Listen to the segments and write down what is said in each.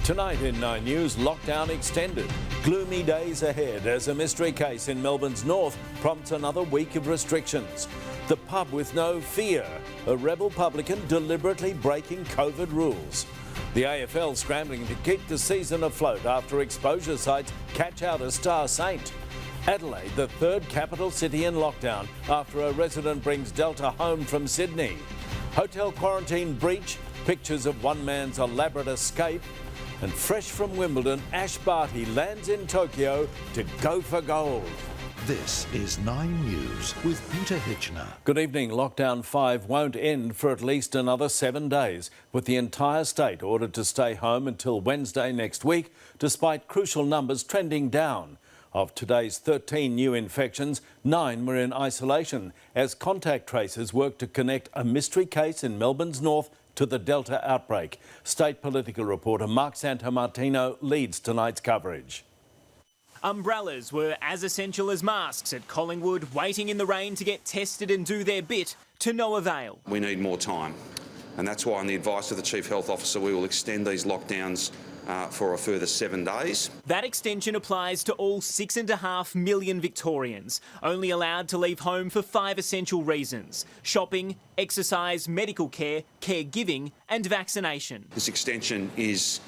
Tonight in 9 News, lockdown extended. Gloomy days ahead as a mystery case in Melbourne's north prompts another week of restrictions. The pub with no fear, a rebel publican deliberately breaking COVID rules. The AFL scrambling to keep the season afloat after exposure sites catch out a star saint. Adelaide, the third capital city in lockdown after a resident brings Delta home from Sydney. Hotel quarantine breach, pictures of one man's elaborate escape. And fresh from Wimbledon, Ash Barty lands in Tokyo to go for gold. This is 9 News with Peter Hitchner. Good evening. Lockdown 5 won't end for at least another 7 days, with the entire state ordered to stay home until Wednesday next week, despite crucial numbers trending down. Of today's 13 new infections, 9 were in isolation as contact tracers work to connect a mystery case in Melbourne's north to the Delta outbreak. State political reporter Mark Santomartino leads tonight's coverage. Umbrellas were as essential as masks at Collingwood, waiting in the rain to get tested and do their bit, to no avail. We need more time, and that's why on the advice of the Chief Health Officer we will extend these lockdowns for a further 7 days. That extension applies to all 6.5 million Victorians, only allowed to leave home for 5 essential reasons: shopping, exercise, medical care, caregiving and vaccination. This extension is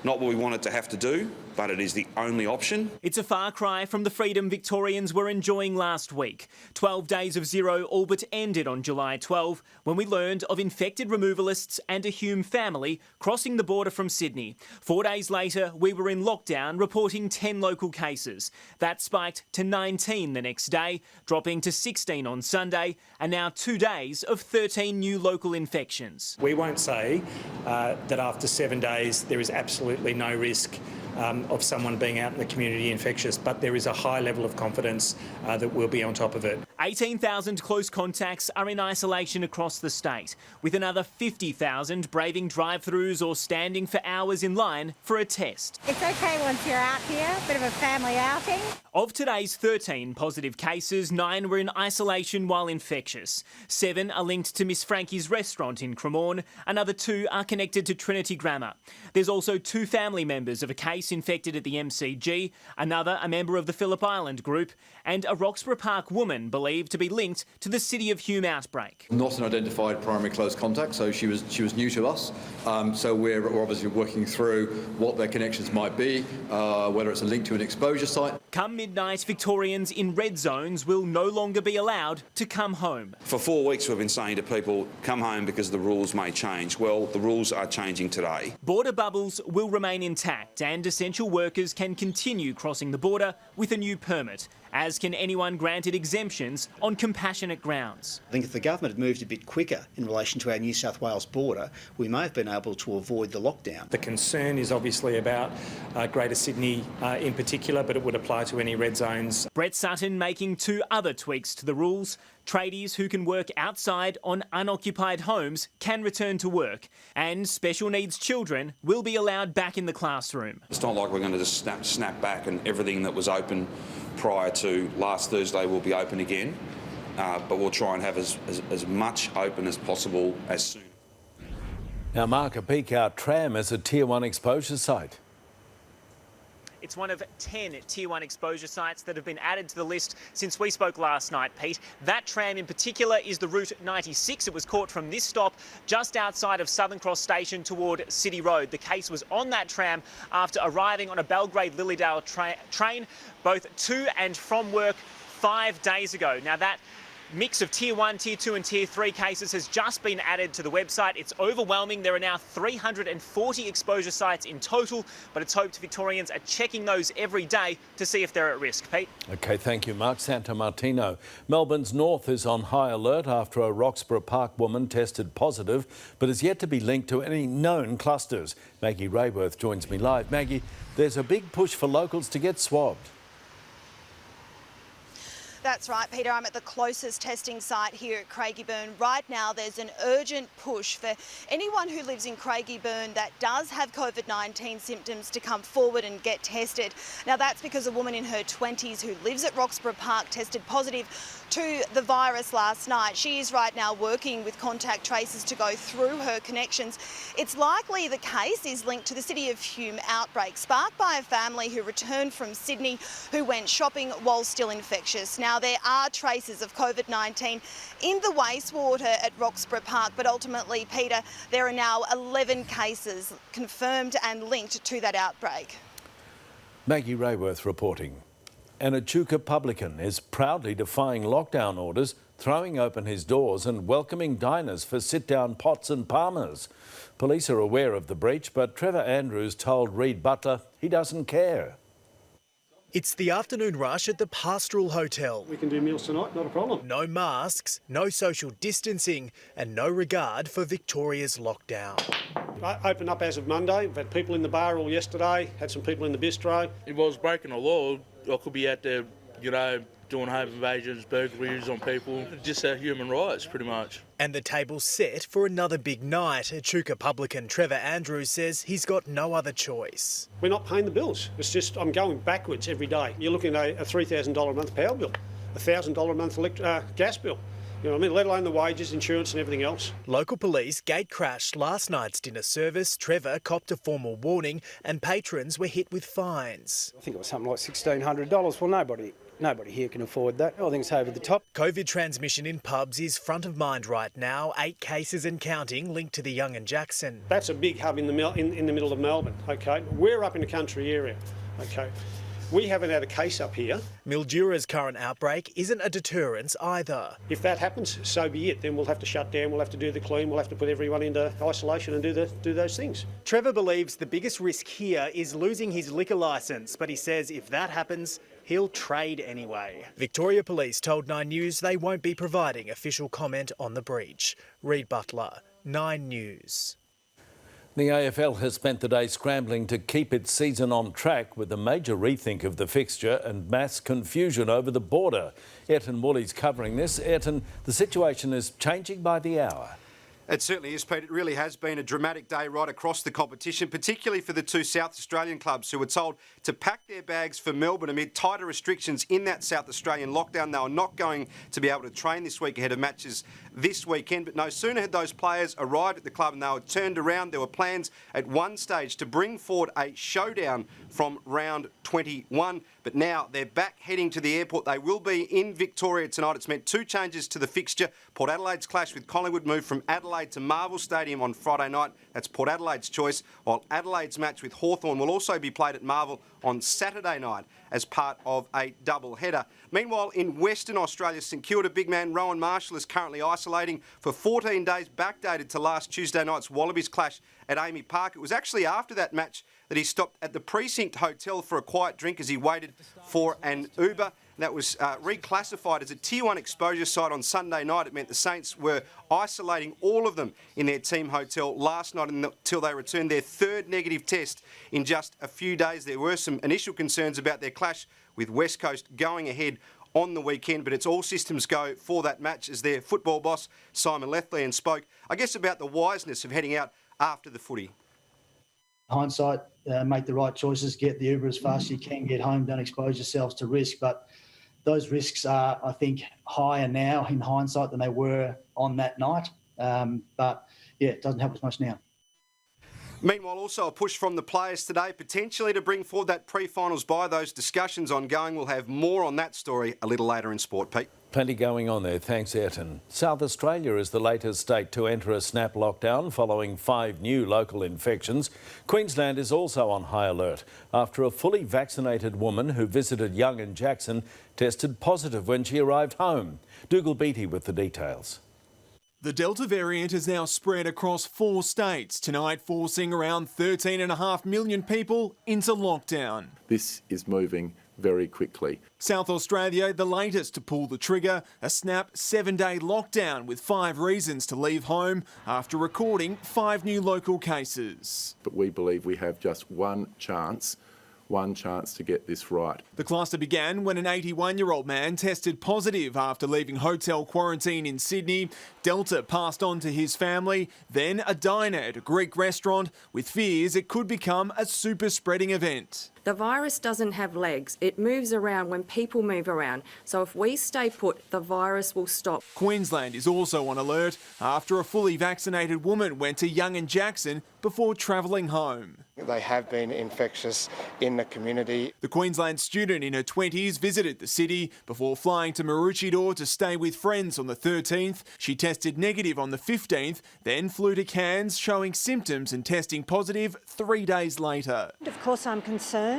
not what we wanted to have to do, but it is the only option. It's a far cry from the freedom Victorians were enjoying last week. 12 days of zero all but ended on July 12, when we learned of infected removalists and a Hume family crossing the border from Sydney. 4 days later, we were in lockdown, reporting 10 local cases. That spiked to 19 the next day, dropping to 16 on Sunday, and now 2 days of 13 new local infections. We won't say that after 7 days there is absolutely no risk of someone being out in the community infectious, but there is a high level of confidence that we'll be on top of it. 18,000 close contacts are in isolation across the state, with another 50,000 braving drive-thrus or standing for hours in line for a test. It's okay once you're out here, a bit of a family outing. Of today's 13 positive cases, 9 were in isolation while infectious. 7 are linked to Miss Frankie's restaurant in Cremorne. Another 2 are connected to Trinity Grammar. There's also 2 family members of a case infected at the MCG, another a member of the Phillip Island group, and a Roxburgh Park woman believed to be linked to the City of Hume outbreak. Not an identified primary close contact, so she was new to us. So we're obviously working through what their connections might be, whether it's a link to an exposure site. Come midnight, Victorians in red zones will no longer be allowed to come home. For 4 weeks we've been saying to people, come home because the rules may change. Well, the rules are changing today. Border bubbles will remain intact and essential workers can continue crossing the border with a new permit, as can anyone granted exemptions on compassionate grounds. I think if the government had moved a bit quicker in relation to our New South Wales border, we may have been able to avoid the lockdown. The concern is obviously about Greater Sydney in particular, but it would apply to any red zones. Brett Sutton making 2 other tweaks to the rules. Tradies who can work outside on unoccupied homes can return to work, and special needs children will be allowed back in the classroom. It's not like we're going to just snap back and everything that was open prior to last Thursday will be open again, but we'll try and have as much open as possible as soon. Now, Mark, a peak out tram is a Tier 1 exposure site. It's one of 10 Tier 1 exposure sites that have been added to the list since we spoke last night, Pete. That tram in particular is the Route 96. It was caught from this stop just outside of Southern Cross Station toward City Road. The case was on that tram after arriving on a Belgrade-Lilydale train, both to and from work 5 days ago. Now, that mix of Tier 1, Tier 2 and Tier 3 cases has just been added to the website. It's overwhelming. There are now 340 exposure sites in total, but it's hoped Victorians are checking those every day to see if they're at risk. Pete? OK, thank you, Mark Santomartino. Melbourne's north is on high alert after a Roxburgh Park woman tested positive, but is yet to be linked to any known clusters. Maggie Rayworth joins me live. Maggie, there's a big push for locals to get swabbed. That's right, Peter. I'm at the closest testing site here at Craigieburn. Right now, there's an urgent push for anyone who lives in Craigieburn that does have COVID-19 symptoms to come forward and get tested. Now, that's because a woman in her 20s who lives at Roxburgh Park tested positive to the virus last night. She is right now working with contact tracers to go through her connections. It's likely the case is linked to the City of Hume outbreak, sparked by a family who returned from Sydney who went shopping while still infectious. Now, there are traces of COVID-19 in the wastewater at Roxburgh Park, but ultimately, Peter, there are now 11 cases confirmed and linked to that outbreak. Maggie Rayworth reporting. An Echuca publican is proudly defying lockdown orders, throwing open his doors and welcoming diners for sit-down pots and palmers. Police are aware of the breach, but Trevor Andrews told Reid Butler he doesn't care. It's the afternoon rush at the Pastoral Hotel. We can do meals tonight, not a problem. No masks, no social distancing and no regard for Victoria's lockdown. Open up as of Monday. We've had people in the bar all yesterday, had some people in the bistro. If I was breaking the law, I could be out there, doing home invasions, burglaries on people. Just our human rights, pretty much. And the table's set for another big night. Echuca publican Trevor Andrews says he's got no other choice. We're not paying the bills. It's just I'm going backwards every day. You're looking at a $3,000 a month power bill, a $1,000 a month gas bill. You know what I mean? Let alone the wages, insurance and everything else. Local police gate crashed last night's dinner service. Trevor copped a formal warning and patrons were hit with fines. I think it was something like $1,600. Well, nobody here can afford that. I think it's over the top. COVID transmission in pubs is front of mind right now. 8 cases and counting linked to the Young and Jackson. That's a big hub in the middle of Melbourne, OK? We're up in the country area, OK? We haven't had a case up here. Mildura's current outbreak isn't a deterrence either. If that happens, so be it. Then we'll have to shut down, we'll have to do the clean, we'll have to put everyone into isolation and do those things. Trevor believes the biggest risk here is losing his liquor licence, but he says if that happens, he'll trade anyway. Victoria Police told 9 News they won't be providing official comment on the breach. Reid Butler, 9 News. The AFL has spent the day scrambling to keep its season on track with a major rethink of the fixture and mass confusion over the border. Ayrton Wooley's covering this. Ayrton, the situation is changing by the hour. It certainly is, Pete. It really has been a dramatic day right across the competition, particularly for the 2 South Australian clubs who were told to pack their bags for Melbourne amid tighter restrictions in that South Australian lockdown. They were not going to be able to train this week ahead of matches this weekend. But no sooner had those players arrived at the club and they were turned around, there were plans at one stage to bring forward a showdown from round 21. But now they're back heading to the airport. They will be in Victoria tonight. It's meant 2 changes to the fixture. Port Adelaide's clash with Collingwood moved from Adelaide to Marvel Stadium on Friday night. That's Port Adelaide's choice, while Adelaide's match with Hawthorn will also be played at Marvel on Saturday night as part of a double header. Meanwhile, in Western Australia, St Kilda big man Rowan Marshall is currently isolating for 14 days, backdated to last Tuesday night's Wallabies clash at Amy Park. It was actually after that match that he stopped at the Precinct Hotel for a quiet drink as he waited for an Uber. That was reclassified as a Tier 1 exposure site on Sunday night. It meant the Saints were isolating all of them in their team hotel last night until they returned their 3rd negative test in just a few days. There were some initial concerns about their clash with West Coast going ahead on the weekend, but it's all systems go for that match as their football boss, Simon Lethlean, spoke, I guess, about the wiseness of heading out after the footy. Hindsight, make the right choices, get the Uber as fast as you can, get home, don't expose yourselves to risk. But those risks are, I think, higher now in hindsight than they were on that night. But, yeah, it doesn't help us much now. Meanwhile, also a push from the players today, potentially to bring forward that pre-finals bye. Those discussions ongoing. We'll have more on that story a little later in sport, Pete. Plenty going on there. Thanks, Ayrton. South Australia is the latest state to enter a snap lockdown following 5 new local infections. Queensland is also on high alert after a fully vaccinated woman who visited Young and Jackson tested positive when she arrived home. Dougal Beattie with the details. The Delta variant is now spread across 4 states, tonight forcing around 13.5 million people into lockdown. This is moving very quickly. South Australia, the latest to pull the trigger, a snap 7-day lockdown with 5 reasons to leave home after recording 5 new local cases. But we believe we have just one chance one chance to get this right. The cluster began when an 81-year-old man tested positive after leaving hotel quarantine in Sydney. Delta passed on to his family, then a diner at a Greek restaurant, with fears it could become a super spreading event. The virus doesn't have legs. It moves around when people move around. So if we stay put, the virus will stop. Queensland is also on alert after a fully vaccinated woman went to Young and Jackson before travelling home. They have been infectious in the community. The Queensland student in her 20s visited the city before flying to Maroochydore to stay with friends on the 13th. She tested negative on the 15th, then flew to Cairns showing symptoms and testing positive 3 days later. Of course I'm concerned.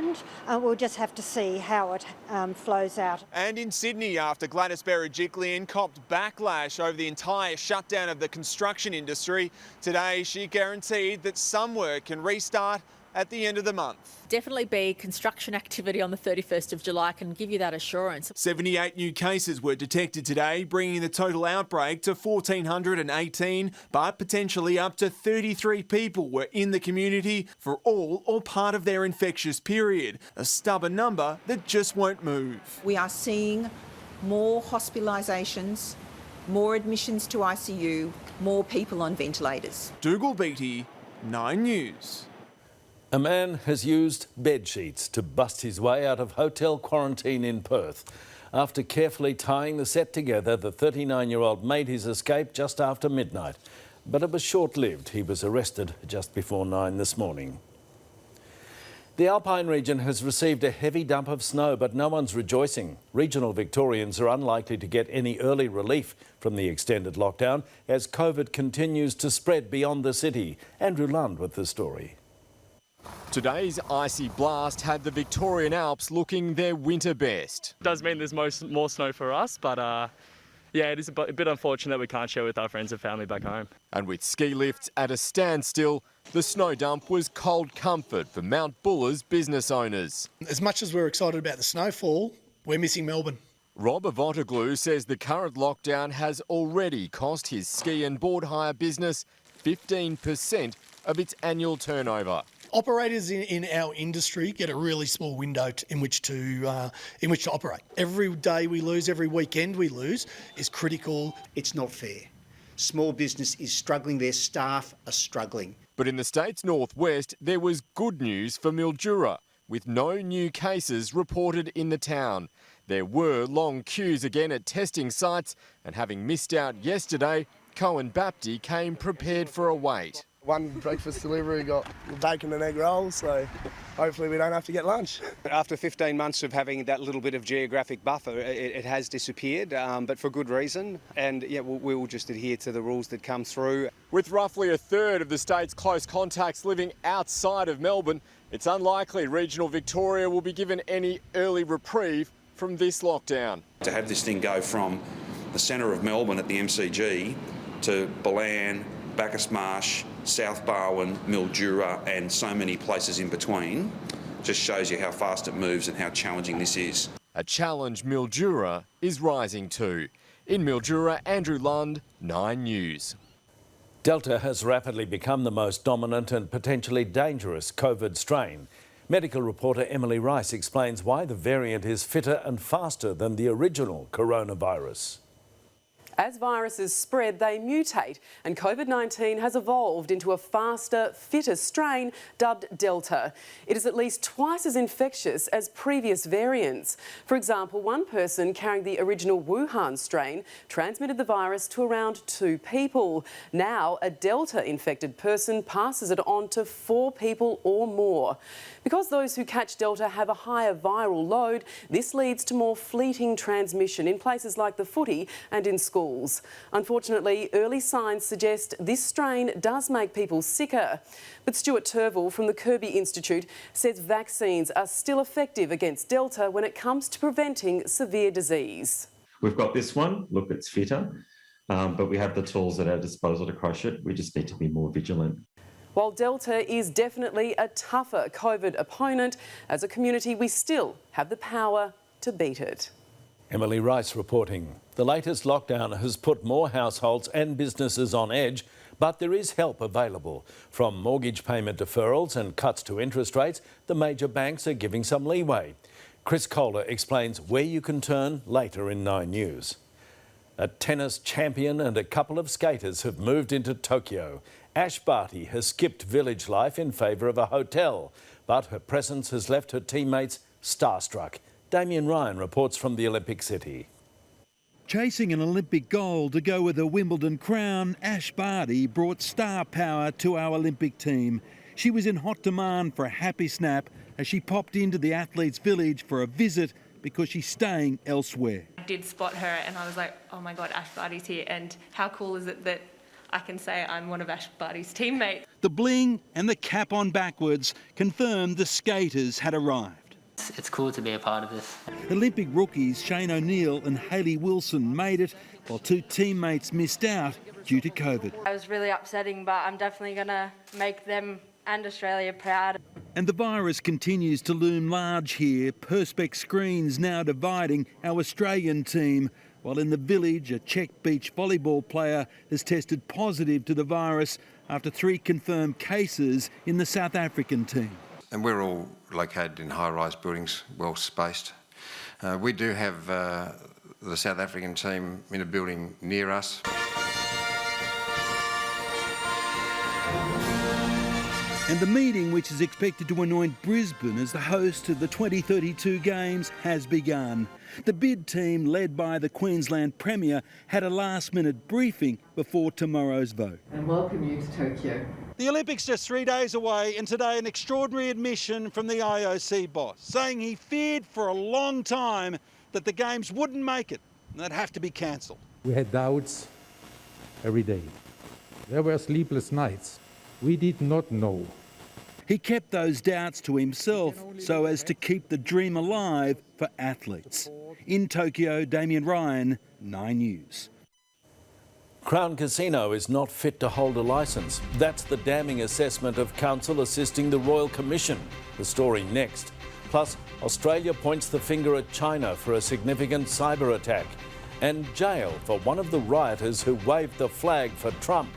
We'll just have to see how it flows out. And in Sydney, after Gladys Berejiklian copped backlash over the entire shutdown of the construction industry, today she guaranteed that some work can restart at the end of the month. Definitely be construction activity on the 31st of July, I can give you that assurance. 78 new cases were detected today, bringing the total outbreak to 1,418, but potentially up to 33 people were in the community for all or part of their infectious period, a stubborn number that just won't move. We are seeing more hospitalisations, more admissions to ICU, more people on ventilators. Dougal Beattie, 9 News. A man has used bed sheets to bust his way out of hotel quarantine in Perth. After carefully tying the set together, the 39-year-old made his escape just after midnight. But it was short-lived. He was arrested just before 9 this morning. The Alpine region has received a heavy dump of snow, but no one's rejoicing. Regional Victorians are unlikely to get any early relief from the extended lockdown as COVID continues to spread beyond the city. Andrew Lund with the story. Today's icy blast had the Victorian Alps looking their winter best. It does mean there's more snow for us, but yeah, it is a bit unfortunate we can't share with our friends and family back home. And with ski lifts at a standstill, the snow dump was cold comfort for Mount Buller's business owners. As much as we're excited about the snowfall, we're missing Melbourne. Rob Avotoglu says the current lockdown has already cost his ski and board hire business 15% of its annual turnover. Operators in our industry get a really small window in which to operate. Every day we lose, every weekend we lose is critical. It's not fair. Small business is struggling, their staff are struggling. But in the state's northwest, there was good news for Mildura, with no new cases reported in the town. There were long queues again at testing sites, and having missed out yesterday, Cohen Bapty came prepared for a wait. One breakfast delivery got bacon and egg rolls, so hopefully we don't have to get lunch. After 15 months of having that little bit of geographic buffer, it has disappeared, but for good reason. And yeah, we will just adhere to the rules that come through. With roughly a third of the state's close contacts living outside of Melbourne, it's unlikely regional Victoria will be given any early reprieve from this lockdown. To have this thing go from the centre of Melbourne at the MCG to Balan, Bacchus Marsh, South Barwon, Mildura and so many places in between just shows you how fast it moves and how challenging this is. A challenge Mildura is rising to. In Mildura, Andrew Lund, 9 News. Delta has rapidly become the most dominant and potentially dangerous COVID strain. Medical reporter Emily Rice explains why the variant is fitter and faster than the original coronavirus. As viruses spread, they mutate, and COVID-19 has evolved into a faster, fitter strain dubbed Delta. It is at least twice as infectious as previous variants. For example, one person carrying the original Wuhan strain transmitted the virus to around 2 people. Now, a Delta-infected person passes it on to 4 people or more. Because those who catch Delta have a higher viral load, this leads to more fleeting transmission in places like the footy and in schools. Unfortunately, early signs suggest this strain does make people sicker. But Stuart Turville from the Kirby Institute says vaccines are still effective against Delta when it comes to preventing severe disease. We've got this one. Look, it's fitter, but we have the tools at our disposal to crush it. We just need to be more vigilant. While Delta is definitely a tougher COVID opponent, as a community we still have the power to beat it. Emily Rice reporting. The latest lockdown has put more households and businesses on edge, but But there is help available. From mortgage payment deferrals and cuts to interest rates, the major banks are giving some leeway. Chris Kohler explains where you can turn later in 9 News. A tennis champion and a couple of skaters have moved into Tokyo. Ash Barty has skipped village life in favour of a hotel, but her presence has left her teammates starstruck. Damien Ryan reports from the Olympic City. Chasing an Olympic gold to go with a Wimbledon crown, Ash Barty brought star power to our Olympic team. She was in hot demand for a happy snap as she popped into the athletes' village for a visit because she's staying elsewhere. I did spot her and I was like, oh my God, Ash Barty's here, and how cool is it that I can say I'm one of Ash Barty's teammates. The bling and the cap on backwards confirmed the skaters had arrived. It's cool to be a part of this. Olympic rookies Shane O'Neill and Hayley Wilson made it, while 2 teammates missed out due to COVID. It was really upsetting, but I'm definitely going to make them and Australia proud. And the virus continues to loom large here. Perspex screens now dividing our Australian team, while in the village a Czech beach volleyball player has tested positive to the virus after 3 confirmed cases in the South African team. And we're all located in high-rise buildings, well spaced. We do have the South African team in a building near us. And the meeting, which is expected to anoint Brisbane as the host of the 2032 Games, has begun. The bid team, led by the Queensland Premier, had a last-minute briefing before tomorrow's vote. And welcome you to Tokyo. The Olympics just 3 days away, and today an extraordinary admission from the IOC boss, saying he feared for a long time that the Games wouldn't make it and they'd have to be cancelled. We had doubts every day. There were sleepless nights. We did not know. He kept those doubts to himself so as to keep the dream alive for athletes. In Tokyo, Damien Ryan, 9 News. Crown Casino is not fit to hold a licence. That's the damning assessment of counsel assisting the Royal Commission. The story next. Plus, Australia points the finger at China for a significant cyber attack. And jail for one of the rioters who waved the flag for Trump.